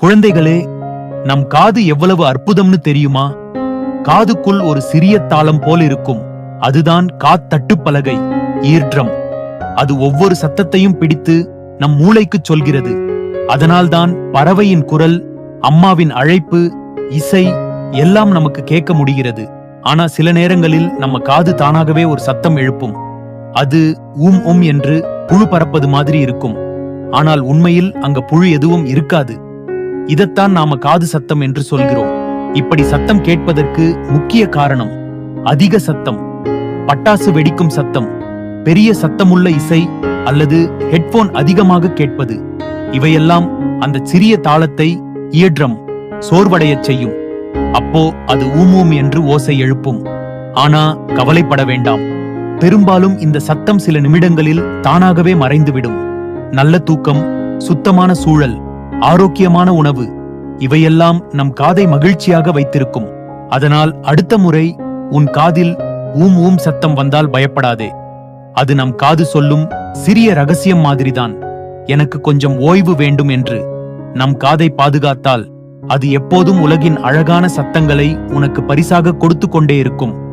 குழந்தைகளே, நம் காது எவ்வளவு அற்புதம்னு தெரியுமா? காதுக்குள் ஒரு சிறிய தாளம் போல் இருக்கும். அதுதான் காத்தட்டுப்பலகை, ஈர்ட்ரம். அது ஒவ்வொரு சத்தத்தையும் பிடித்து நம் மூளைக்குச் சொல்கிறது. அதனால்தான் பறவையின் குரல், அம்மாவின் அழைப்பு, இசை எல்லாம் நமக்கு கேட்க முடிகிறது. ஆனா சில நேரங்களில் நம்ம காது தானாகவே ஒரு சத்தம் எழுப்பும். அது ஊம் என்று புழு பறப்பது மாதிரி இருக்கும். ஆனால் உண்மையில் அங்க புழு எதுவும் இருக்காது. இதத்தான் நாம காது சத்தம் என்று சொல்கிறோம். இப்படி சத்தம் கேட்பதற்கு முக்கிய காரணம் அதிக சத்தம், பட்டாசு வெடிக்கும் சத்தம், பெரிய சத்தமுள்ள இசை அல்லது ஹெட்போன் அதிகமாக கேட்பது. இவையெல்லாம் அந்த சிறிய தாளத்தை, இயர்ட்ரம், சோர்வடையச் செய்யும். அப்போ அது ஊம் என்று ஓசை எழுப்பும். ஆனா கவலைப்பட வேண்டாம். பெரும்பாலும் இந்த சத்தம் சில நிமிடங்களில் தானாகவே மறைந்துவிடும். நல்ல தூக்கம், சுத்தமான சூழல், ஆரோக்கியமான உணவு இவையெல்லாம் நம் காதை மகிழ்ச்சியாக வைத்திருக்கும். அதனால் அடுத்த முறை உன் காதில் ஊம் சத்தம் வந்தால் பயப்படாதே. அது நம் காது சொல்லும் சிறிய ரகசியம் மாதிரிதான். எனக்கு கொஞ்சம் ஓய்வு வேண்டும் என்று. நம் காதை பாதுகாத்தால் அது எப்போதும் உலகின் அழகான சத்தங்களை உனக்கு பரிசாக கொடுத்து கொண்டே இருக்கும்.